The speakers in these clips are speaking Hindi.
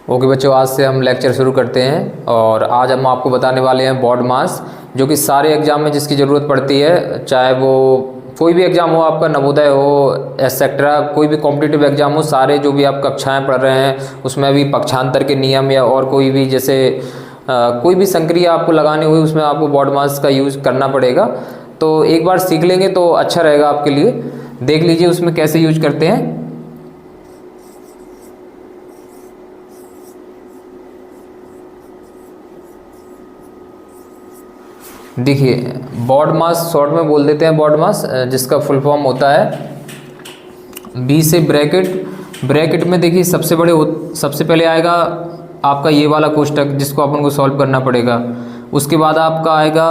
ओके बच्चों, आज से हम लेक्चर शुरू करते हैं और आज हम आपको बताने वाले हैं बोर्ड मास, जो कि सारे एग्जाम में जिसकी ज़रूरत पड़ती है, चाहे वो कोई भी एग्ज़ाम हो, आपका नवोदय हो एक्सेट्रा, कोई भी कॉम्पिटिटिव एग्जाम हो, सारे जो भी आप कक्षाएं पढ़ रहे हैं उसमें भी पक्षांतर के नियम या और कोई भी जैसे कोई भी संक्रिया आपको लगानी हुई उसमें आपको बोर्ड मास का यूज़ करना पड़ेगा। तो एक बार सीख लेंगे तो अच्छा रहेगा आपके लिए। देख लीजिए उसमें कैसे यूज करते हैं। देखिए, बोर्ड मास शॉर्ट में बोल देते हैं बोर्ड मास, जिसका फुल फॉर्म होता है बी से ब्रैकेट में देखिए सबसे पहले आएगा आपका ये वाला कोष्टक जिसको अपन को सॉल्व करना पड़ेगा। उसके बाद आपका आएगा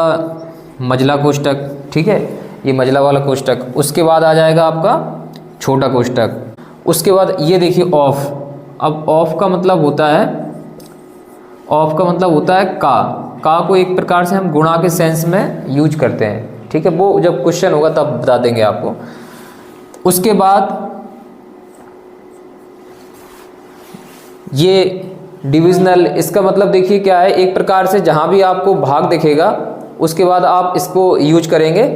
मझला कोष्टक, ठीक है, ये मझला वाला कोष्टक। उसके बाद आ जाएगा आपका छोटा कोष्टक। उसके बाद ये देखिए ऑफ। अब ऑफ का मतलब होता है का को एक प्रकार से हम गुणा के सेंस में यूज करते हैं, ठीक है। वो जब क्वेश्चन होगा तब बता देंगे आपको। उसके बाद ये डिविजनल, इसका मतलब देखिए क्या है, एक प्रकार से जहां भी आपको भाग दिखेगा उसके बाद आप इसको यूज करेंगे,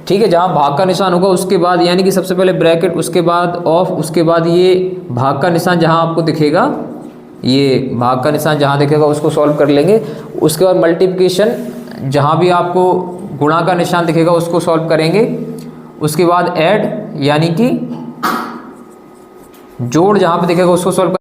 ठीक है। जहां भाग का निशान होगा उसके बाद, यानी कि सबसे पहले ब्रैकेट, उसके बाद ऑफ, उसके बाद ये भाग का निशान जहां आपको दिखेगा, ये भाग का निशान जहां दिखेगा उसको सॉल्व कर लेंगे। उसके बाद मल्टीप्लिकेशन, जहां भी आपको गुणा का निशान दिखेगा उसको सॉल्व करेंगे। उसके बाद ऐड, यानी कि जोड़ जहां पे दिखेगा उसको सॉल्व।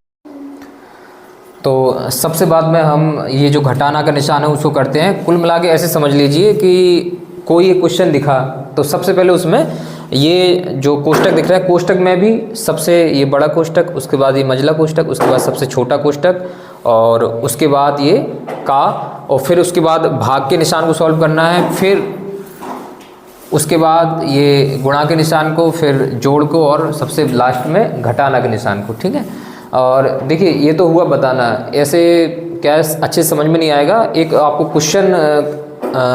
तो सबसे बाद में हम ये जो घटाना का निशान है उसको करते हैं। कुल मिला के ऐसे समझ लीजिए कि कोई एक क्वेश्चन दिखा तो सबसे पहले उसमें ये जो कोष्टक दिख रहा है, कोष्टक में भी सबसे ये बड़ा कोष्टक, उसके बाद ये मझला कोष्टक, उसके बाद सबसे छोटा कोष्टक, और उसके बाद ये का, और फिर उसके बाद भाग के निशान को सॉल्व करना है, फिर उसके बाद ये गुणा के निशान को, फिर जोड़ को, और सबसे लास्ट में घटाना के निशान को, ठीक है। और देखिए ये तो हुआ बताना, ऐसे क्या अच्छे समझ में नहीं आएगा। एक आपको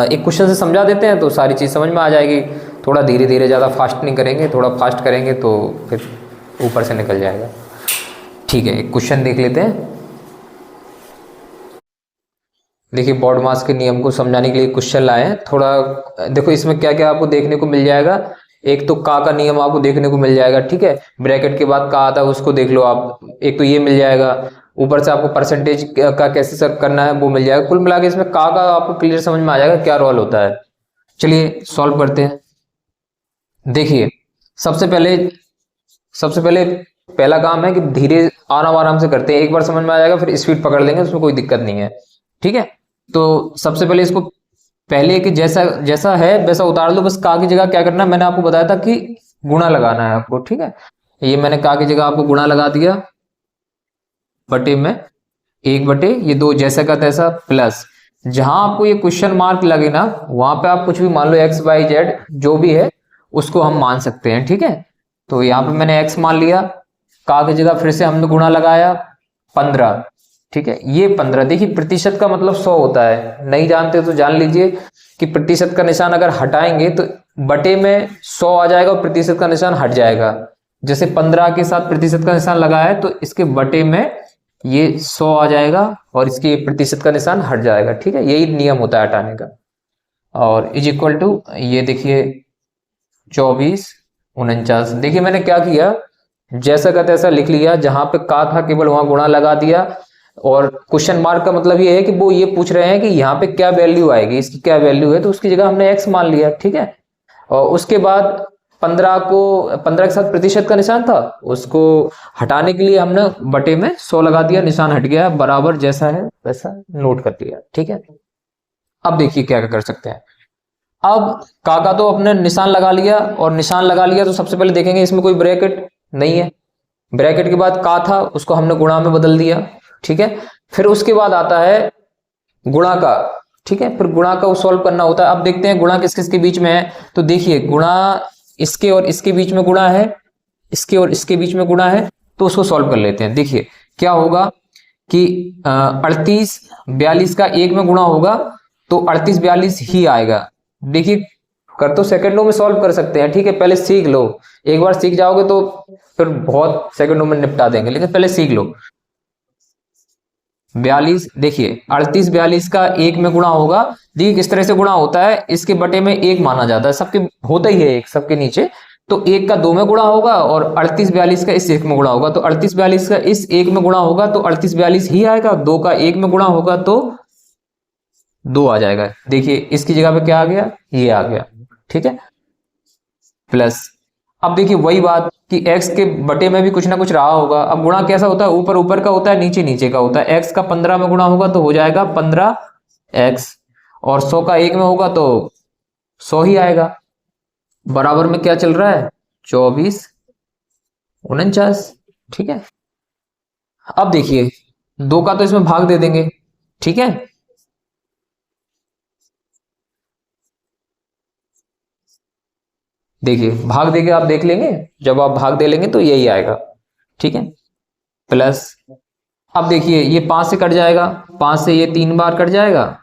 एक क्वेश्चन से समझा देते हैं तो सारी चीज़ समझ में आ जाएगी। थोड़ा धीरे धीरे, ज़्यादा फास्ट नहीं करेंगे, थोड़ा फास्ट करेंगे तो फिर ऊपर से निकल जाएगा, ठीक है। एक क्वेश्चन देख लेते हैं। देखिए बोर्ड मास के नियम को समझाने के लिए क्वेश्चन लाए हैं। थोड़ा देखो इसमें क्या क्या आपको देखने को मिल जाएगा। एक तो का नियम आपको देखने को मिल जाएगा, ठीक है। ब्रैकेट के बाद का आता है उसको देख लो आप, एक तो ये मिल जाएगा। ऊपर से आपको परसेंटेज का कैसे सर्व करना है वो मिल जाएगा। कुल मिला के इसमें का आपको क्लियर समझ में आ जाएगा क्या रोल होता है। चलिए सॉल्व करते हैं। देखिए सबसे पहले पहला काम है कि धीरे आराम से करते हैं। एक बार समझ में आ जाएगा फिर स्पीड पकड़ लेंगे, उसमें कोई दिक्कत नहीं है, ठीक है। तो सबसे पहले इसको पहले कि जैसा है वैसा उतार लो। बस का की जगह क्या करना है, मैंने आपको बताया था कि गुणा लगाना है आपको, ठीक है। ये मैंने का की जगह आपको गुणा लगा दिया, बटे में 1/, ये 2 जैसा का तैसा, प्लस जहां आपको ये क्वेश्चन मार्क लगे ना वहां पे आप कुछ भी मान लो, x y z जो भी है उसको हम मान सकते हैं, ठीक है। तो यहाँ पे मैंने x मान लिया, का की जगह फिर से हमने गुणा लगाया 15, ठीक है। ये 15, देखिए प्रतिशत का मतलब 100 होता है, नहीं जानते तो जान लीजिए कि प्रतिशत का निशान अगर हटाएंगे तो बटे में 100 आ जाएगा और प्रतिशत का निशान हट जाएगा। जैसे 15 के साथ प्रतिशत का निशान लगाया है तो इसके बटे में ये 100 आ जाएगा और इसके प्रतिशत का निशान हट जाएगा, ठीक है। यही नियम होता है हटाने का। और इज इक्वल टू ये देखिए 24 49। देखिए मैंने क्या किया, जैसा का तैसा लिख लिया, जहां पे का था केवल वहां गुणा लगा दिया। और क्वेश्चन मार्क का मतलब ये है कि वो ये पूछ रहे हैं कि यहाँ पे क्या वैल्यू आएगी, इसकी क्या वैल्यू है, तो उसकी जगह हमने x मान लिया, ठीक है। और उसके बाद 15 के साथ प्रतिशत का निशान था, उसको हटाने के लिए हमने बटे में 100 लगा दिया, निशान हट गया, बराबर जैसा है वैसा नोट कर दिया, ठीक है। अब देखिए क्या कर सकते हैं। अब का तो अपने निशान लगा लिया, और निशान लगा लिया तो सबसे पहले देखेंगे इसमें कोई ब्रैकेट नहीं है। ब्रैकेट के बाद का था उसको हमने गुणा में बदल दिया, ठीक है। फिर उसके बाद आता है गुणा का, ठीक है। फिर गुणा का सॉल्व करना होता है। अब देखते हैं गुणा किस किस के बीच में है। तो देखिए गुणा इसके और इसके बीच में गुणा है, इसके और इसके बीच में गुणा है, तो उसको सॉल्व कर लेते हैं। देखिए क्या होगा कि 38 42 का 1 में गुणा होगा तो 38 42 ही आएगा। देखिए कर तो सेकंडों में सॉल्व कर सकते हैं, ठीक है। पहले सीख लो, एक बार सीख जाओगे तो फिर बहुत सेकंडों में निपटा देंगे, लेकिन पहले सीख लो। 42, देखिए 38 42 का एक में गुणा होगा। देखिए किस तरह से गुणा होता है, इसके बटे में एक माना जाता है, सबके होता ही है एक सबके नीचे, तो एक का दो में गुणा होगा और 38 42 का इस एक में गुणा होगा, तो 38 42 का इस एक में गुणा होगा तो 38 42 ही आएगा, दो का एक में गुणा होगा तो दो आ जाएगा। देखिए इसकी जगह पे क्या आ गया, ये आ गया, ठीक है, प्लस। अब देखिए वही बात कि x के बटे में भी कुछ ना कुछ रहा होगा। अब गुणा कैसा होता है, ऊपर ऊपर का होता है, नीचे नीचे का होता है। x का 15 में गुणा होगा तो हो जाएगा 15x, और 100 का एक में होगा तो 100 ही आएगा। बराबर में क्या चल रहा है, 24 49, ठीक है। अब देखिए दो का तो इसमें भाग दे देंगे, ठीक है, देखिए भाग देके आप देख लेंगे, जब आप भाग दे लेंगे तो यही आएगा, ठीक है, प्लस। अब देखिए ये 5 से कट जाएगा, 5 से ये 3 बार कट जाएगा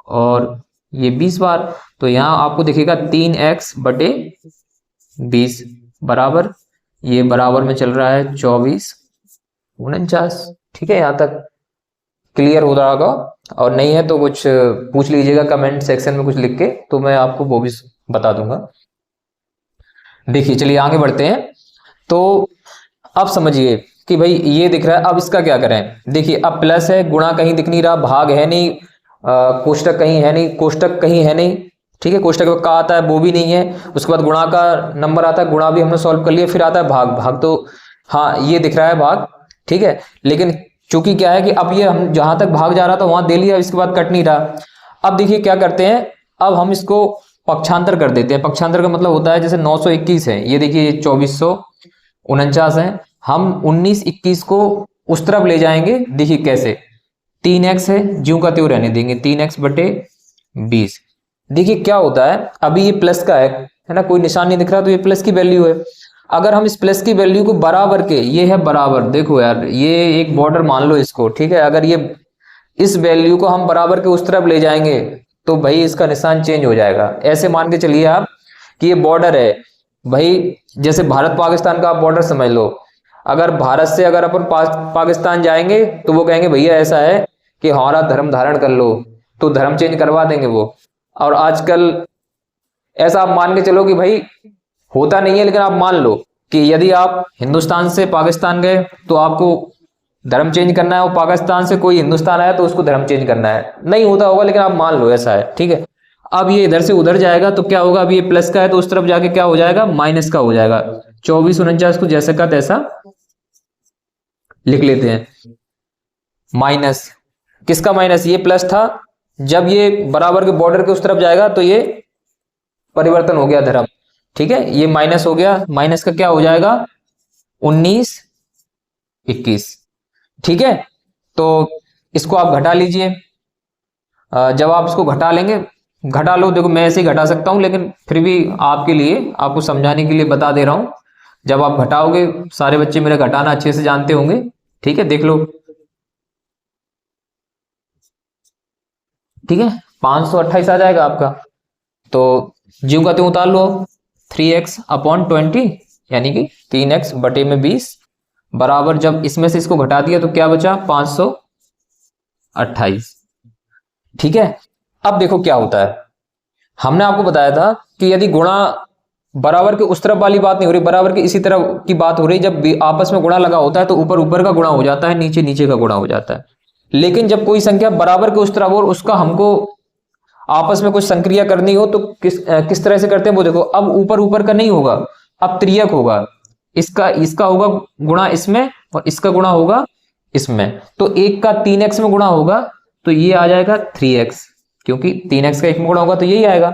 और ये 20 बार, तो यहां आपको दिखेगा 3x बटे 20 बराबर, ये बराबर में चल रहा है 24 49, ठीक है। यहां तक क्लियर हो रहा होगा, और नहीं है तो कुछ पूछ लीजिएगा कमेंट सेक्शन में कुछ लिख के, तो मैं आपको वो भी बता दूंगा। देखिए चलिए आगे बढ़ते हैं। तो अब समझिए कि भाई ये दिख रहा है, अब इसका क्या करें। देखिए अब प्लस है, गुणा कहीं दिख नहीं रहा, भाग है नहीं, कोष्टक कहीं है नहीं, कोष्टक कहीं है नहीं, ठीक है, कोष्टक में का आता है वो भी नहीं है। उसके बाद गुणा का नंबर आता है, गुणा भी हमने सॉल्व कर लिया, फिर आता है भाग, भाग तो हाँ ये दिख रहा है भाग, ठीक है, लेकिन चूंकि क्या है कि अब ये हम जहां तक भाग जा रहा था वहां दे लिया, इसके बाद कट नहीं रहा। अब देखिए क्या करते हैं, अब हम इसको पक्षांतर कर देते हैं। पक्षांतर का मतलब होता है जैसे 921 है, ये देखिए 2449 है, हम 19 21 को उस तरफ ले जाएंगे। देखिए कैसे, 3x है, ज्यों का त्यों रहने देंगे, 3x बटे 20। देखिए क्या होता है, अभी ये प्लस का है ना, कोई निशान नहीं दिख रहा, तो ये प्लस की वैल्यू है। अगर हम इस प्लस की वैल्यू को बराबर के, ये है बराबर, देखो यार ये एक बॉर्डर मान लो इसको, ठीक है, अगर ये इस वैल्यू को हम बराबर के उस तरफ ले जाएंगे तो भाई इसका निशान चेंज हो जाएगा। ऐसे मान के चलिए आप कि ये बॉर्डर है भाई, जैसे भारत पाकिस्तान का आप बॉर्डर समझ लो। अगर भारत से अगर अपन पाकिस्तान जाएंगे तो वो कहेंगे भैया ऐसा है कि हमारा धर्म धारण कर लो, तो धर्म चेंज करवा देंगे वो। और आजकल ऐसा आप मान के चलो कि भाई होता नहीं है, लेकिन आप मान लो कि यदि आप हिंदुस्तान से पाकिस्तान गए तो आपको धर्म चेंज करना है, और पाकिस्तान से कोई हिंदुस्तान आया तो उसको धर्म चेंज करना है। नहीं होता होगा लेकिन आप मान लो ऐसा है, ठीक है। अब ये इधर से उधर जाएगा तो क्या होगा, अब ये प्लस का है तो उस तरफ जाके क्या हो जाएगा, माइनस का हो जाएगा। 24 49 को जैसे का तैसा लिख लेते हैं। माइनस किसका माइनस, ये प्लस था, जब ये बराबर के बॉर्डर के उस तरफ जाएगा तो ये परिवर्तन हो गया धर्म, ठीक है, ये माइनस हो गया, माइनस का क्या हो जाएगा 19 21, ठीक है। तो इसको आप घटा लीजिए, जब आप इसको घटा लेंगे, घटा लो, देखो मैं ऐसे ही घटा सकता हूं, लेकिन फिर भी आपके लिए, आपको समझाने के लिए बता दे रहा हूं। जब आप घटाओगे, सारे बच्चे मेरे घटाना अच्छे से जानते होंगे, ठीक है, देख लो, ठीक है, 528 आ जाएगा आपका। तो ज्यों का त्यों उतार लो, 3x अपॉन 20 यानी कि 3x बटे में 20 बराबर, जब इसमें से इसको घटा दिया तो क्या बचा 528, ठीक है। अब देखो क्या होता है, हमने आपको बताया था कि यदि गुणा बराबर के उस तरफ वाली बात नहीं हो रही, बराबर के इसी तरफ की बात हो रही, जब आपस में गुणा लगा होता है तो ऊपर ऊपर का गुणा हो जाता है, नीचे नीचे का गुणा हो जाता है। लेकिन जब कोई संख्या बराबर के उस तरफ और उसका हमको आपस में कुछ संक्रिया करनी हो तो किस तरह से करते हैं वो देखो। अब ऊपर ऊपर का नहीं होगा, अब त्रियक होगा, इसका होगा गुणा इसमें और इसका गुणा होगा इसमें। तो एक का 3x में गुणा होगा तो ये आ जाएगा 3x, क्योंकि 3x का एक में गुणा होगा तो यही आएगा।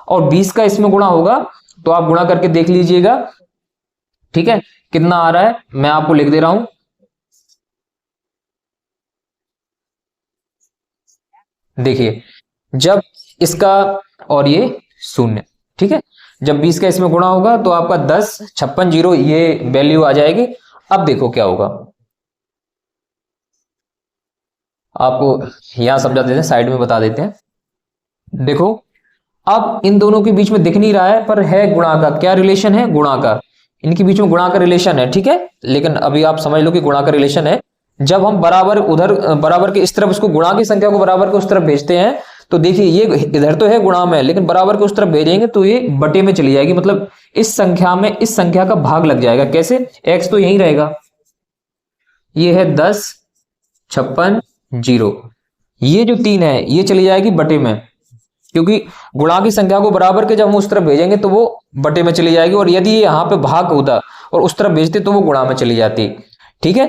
और 20 का इसमें गुणा होगा तो आप गुणा करके देख लीजिएगा, ठीक है, कितना आ रहा है, मैं आपको लिख दे रहा हूं। देखिए जब इसका और ये 0, ठीक है, जब 20 का इसमें गुणा होगा तो आपका 10 56 0 ये वैल्यू आ जाएगी। अब देखो क्या होगा, आपको यहां समझा देते हैं, साइड में बता देते हैं। देखो अब इन दोनों के बीच में दिख नहीं रहा है पर है गुणा का, क्या रिलेशन है, गुणा का, इनके बीच में गुणा का रिलेशन है, ठीक है। लेकिन अभी आप समझ लो कि गुणा का रिलेशन है, जब हम बराबर के इस तरफ उसको गुणा की संख्या को बराबर के उस तरफ भेजते हैं, तो देखिए ये इधर तो है गुणा में, लेकिन बराबर के उस तरफ भेजेंगे तो ये बटे में चली जाएगी, मतलब इस संख्या में इस संख्या का भाग लग जाएगा। कैसे? x तो यही रहेगा, ये है 10, 56, 0, ये जो 3 है ये चली जाएगी बटे में, क्योंकि गुणा की संख्या को बराबर के जब हम उस तरफ भेजेंगे तो वो बटे में चली जाएगी, और यदि ये यहां पे भाग होता और उस तरफ भेजते तो वो गुणा में चली जाती। ठीक है,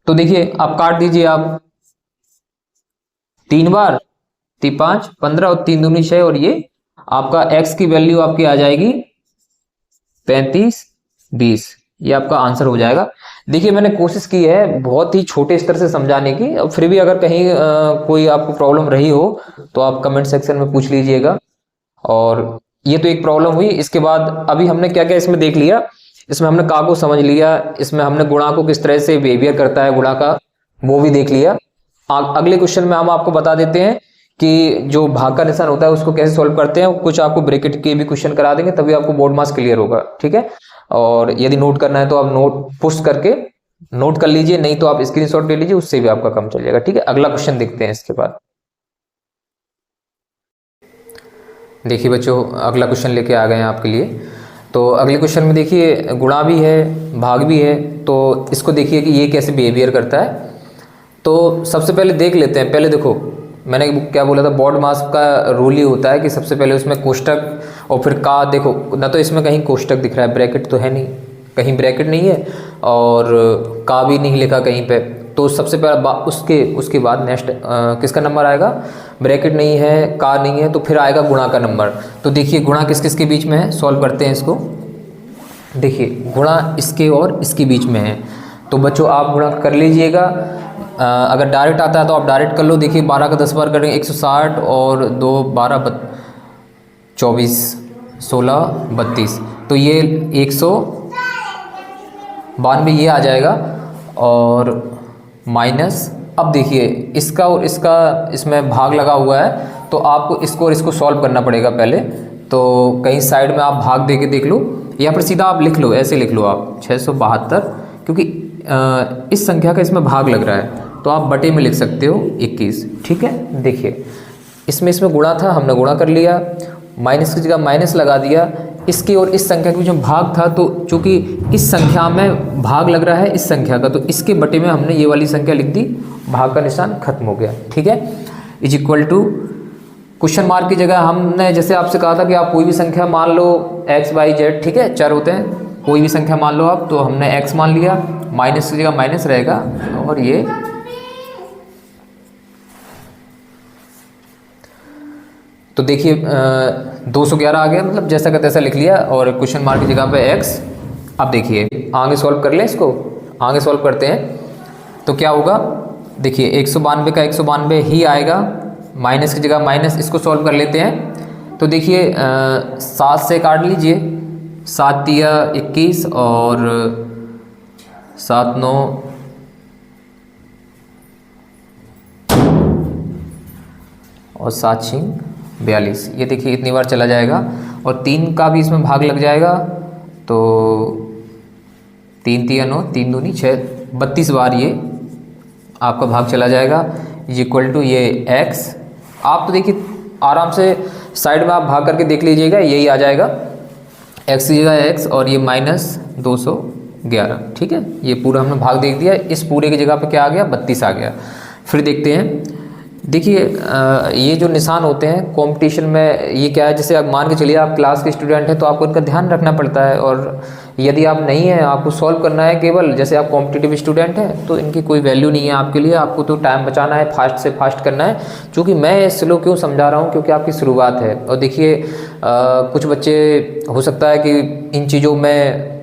तो देखिए आप काट दीजिए, आप 3 बार 3 5 15 और 3 दूनी 6, और ये आपका x की वैल्यू आपकी आ जाएगी 35 20, ये आपका आंसर हो जाएगा। देखिए मैंने कोशिश की है बहुत ही छोटे स्तर से समझाने की, और फिर भी अगर कहीं कोई आपको प्रॉब्लम रही हो तो आप कमेंट सेक्शन में पूछ लीजिएगा। और ये तो एक प्रॉब्लम हुई। इसके बाद अभी हमने क्या क्या इसमें देख लिया, इसमें हमने का को समझ लिया, इसमें हमने गुणा को किस तरह से बिहेवियर करता है गुणा का वो भी देख लिया। अगले क्वेश्चन में हम आपको बता देते हैं कि जो भाग का निशान होता है उसको कैसे सॉल्व करते हैं, कुछ आपको ब्रैकेट के भी क्वेश्चन करा देंगे, तभी आपको बोर्ड मार्क्स क्लियर होगा। ठीक है, और यदि नोट करना है तो आप नोट पुश करके नोट कर लीजिए, नहीं तो आप स्क्रीनशॉट ले लीजिए, उससे भी आपका काम चल जाएगा। ठीक है, अगला क्वेश्चन देखते हैं इसके बाद। देखिए बच्चों अगला क्वेश्चन लेके आ गए हैं आपके लिए। तो अगले क्वेश्चन में देखिए गुणा भी है भाग भी है, तो इसको देखिए कि ये कैसे बिहेवियर करता है। तो सबसे पहले देख लेते हैं। पहले देखो मैंने क्या बोला था, बोर्ड मास का रूल ही होता है कि सबसे पहले उसमें कोष्टक और फिर का, देखो ना तो इसमें कहीं कोष्टक दिख रहा है, ब्रैकेट तो है नहीं, कहीं ब्रैकेट नहीं है और का भी नहीं लिखा कहीं पे, तो सबसे पहला उसके बाद नेक्स्ट किसका नंबर आएगा, ब्रैकेट नहीं है का नहीं है, तो फिर आएगा गुणा का नंबर। तो देखिए गुणा किस किस के बीच में है, सॉल्व करते हैं इसको। देखिए गुणा इसके और इसके बीच में है, तो बच्चों आप गुणा कर लीजिएगा। अगर डायरेक्ट आता है तो आप डायरेक्ट कर लो। देखिए 12 का 10 बार करेंगे 160 और 2 12 24 16 32, तो ये 192 ये आ जाएगा। और माइनस, अब देखिए इसका और इसका इसमें भाग लगा हुआ है, तो आपको इसको और इसको सॉल्व करना पड़ेगा पहले। तो कहीं साइड में आप भाग दे के देख लो, या फिर सीधा आप लिख लो, ऐसे लिख लो आप 672, क्योंकि इस संख्या का इसमें भाग लग रहा है, तो आप बटे में लिख सकते हो 21। ठीक है, देखिए इसमें गुणा था, हमने गुणा कर लिया, माइनस की जगह माइनस लगा दिया, इसके और इस संख्या के बीच में भाग था, तो चूंकि इस संख्या में भाग लग रहा है इस संख्या का, तो इसके बटे में हमने ये वाली संख्या लिख दी, भाग का निशान खत्म हो गया। ठीक है, is equal to question mark की जगह हमने जैसे आपसे कहा था कि आप कोई भी संख्या मान लो x y z, ठीक है, चर होते हैं, कोई भी संख्या मान लो आप, तो हमने x मान लिया, माइनस की जगह माइनस रहेगा, और ये तो देखिए 211 आ गया, मतलब जैसा का तैसा लिख लिया, और क्वेश्चन मार्क की जगह पे x। अब देखिए आगे सॉल्व कर लें, इसको आगे सॉल्व करते हैं तो क्या होगा। देखिए 192 का 192 ही आएगा, माइनस की जगह माइनस, इसको सॉल्व कर लेते हैं। तो देखिए 7 से काट लीजिए, 7 तिया 21 और 7 9 और 7 6 42, ये देखिए इतनी बार चला जाएगा, और 3 का भी इसमें भाग लग जाएगा, तो 3 तिया 9 3 दूनी 6 32 बार ये आपका भाग चला जाएगा, इज इक्वल टू ये x। आप तो देखिए आराम से साइड में आप भाग करके देख लीजिएगा, यही आ जाएगा, x की जगह x और ये माइनस 211। ठीक है, ये पूरा हमने भाग देख दिया, इस पूरे की जगह पे क्या आ गया, 32 आ गया। फिर देखते हैं, देखिए ये जो निशान होते हैं कंपटीशन में, ये क्या है, जैसे आप मान के चलिए आप क्लास के स्टूडेंट हैं तो आपको इनका ध्यान रखना पड़ता है, और यदि आप नहीं हैं, आपको सॉल्व करना है केवल, जैसे आप कॉम्पिटिटिव स्टूडेंट हैं तो इनकी कोई वैल्यू नहीं है आपके लिए, आपको तो टाइम बचाना है, फास्ट से फास्ट करना है। क्योंकि मैं स्लो क्यों समझा रहा हूँ, क्योंकि आपकी शुरुआत है, और देखिए कुछ बच्चे हो सकता है कि इन चीज़ों में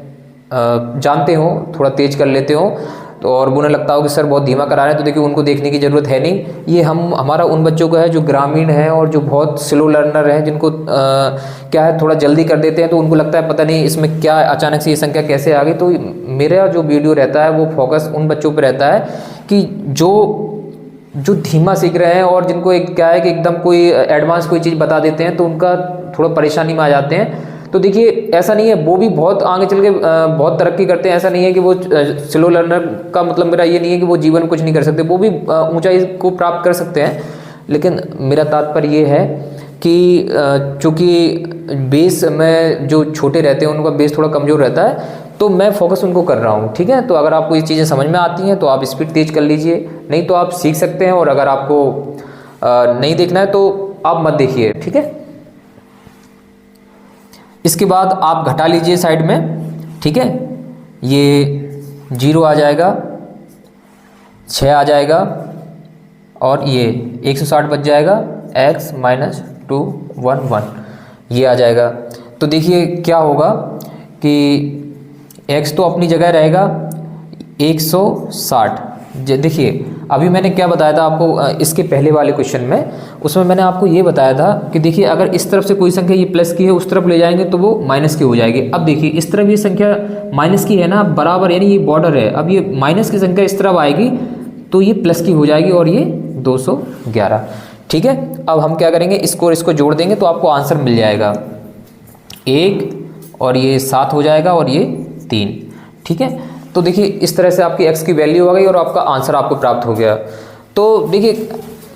जानते हो, थोड़ा तेज कर लेते हो, तो और उन्हें लगता हो कि सर बहुत धीमा करा रहे हैं, तो देखिए उनको देखने की ज़रूरत है नहीं। ये हमारा उन बच्चों का है जो ग्रामीण है और जो बहुत स्लो लर्नर हैं, जिनको क्या है थोड़ा जल्दी कर देते हैं, तो उनको लगता है पता नहीं इसमें क्या अचानक से ये संख्या कैसे आ गई। तो मेरा जो वीडियो रहता है वो फोकस उन बच्चों पर रहता है कि जो धीमा सीख रहे हैं, और जिनको एक क्या है कि एकदम कोई एडवांस कोई चीज़ बता देते हैं तो उनका थोड़ा परेशानी में आ जाते हैं। तो देखिए ऐसा नहीं है, वो भी बहुत आगे चल के बहुत तरक्की करते हैं। ऐसा नहीं है कि वो स्लो लर्नर का मतलब मेरा ये नहीं है कि वो जीवन में कुछ नहीं कर सकते, वो भी ऊंचाई को प्राप्त कर सकते हैं। लेकिन मेरा तात्पर्य ये है कि चूँकि बेस में जो छोटे रहते हैं उनका बेस थोड़ा कमज़ोर रहता है, तो मैं फोकस उनको कर रहा हूँ, ठीक है। तो अगर आपको ये चीज़ें समझ में आती हैं तो आप स्पीड तेज कर लीजिए, नहीं तो आप सीख सकते हैं। और अगर आपको नहीं देखना है तो आप मत देखिए, ठीक है। इसके बाद आप घटा लीजिए साइड में, ठीक है। ये 0 आ जाएगा, 6 आ जाएगा और ये 160 बच जाएगा, x माइनस 2 1 1 ये आ जाएगा। तो देखिए क्या होगा कि x तो अपनी जगह रहेगा 160। देखिए अभी मैंने क्या बताया था आपको इसके पहले वाले क्वेश्चन में, उसमें मैंने आपको ये बताया था कि देखिए अगर इस तरफ से कोई संख्या ये प्लस की है उस तरफ ले जाएंगे तो वो माइनस की हो जाएगी। अब देखिए इस तरफ ये संख्या माइनस की है ना, बराबर, यानी ये बॉर्डर है। अब ये माइनस की संख्या इस तरफ आएगी तो ये प्लस की हो जाएगी और ये 211, ठीक है। अब हम क्या करेंगे, इसको जोड़ देंगे तो आपको आंसर मिल जाएगा 1 और ये 7 हो जाएगा और ये 3, ठीक है। तो देखिए इस तरह से आपकी x की वैल्यू आ गई और आपका आंसर आपको प्राप्त हो गया। तो देखिए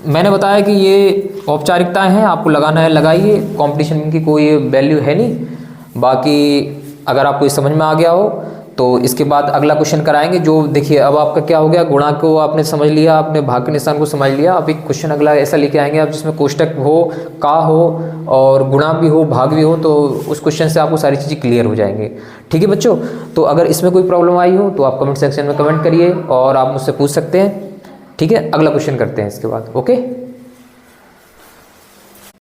मैंने बताया कि ये औपचारिकताएं हैं, आपको लगाना है लगाइए, कंपटीशन की कोई वैल्यू है नहीं। बाकी अगर आपको ये समझ में आ गया हो तो इसके बाद अगला क्वेश्चन कराएंगे। जो देखिए अब आपका क्या हो गया, गुणा को आपने समझ लिया, आपने भाग के निशान को समझ लिया। अब एक क्वेश्चन अगला ऐसा लेके आएंगे आप जिसमें कोष्टक हो, का हो और गुणा भी हो, भाग भी हो, तो उस क्वेश्चन से आपको सारी चीज़ें क्लियर हो जाएंगे, ठीक है बच्चों। तो अगर इसमें कोई प्रॉब्लम आई हो तो आप कमेंट सेक्शन में कमेंट करिए और आप मुझसे पूछ सकते हैं, ठीक है। अगला क्वेश्चन करते हैं इसके बाद, ओके।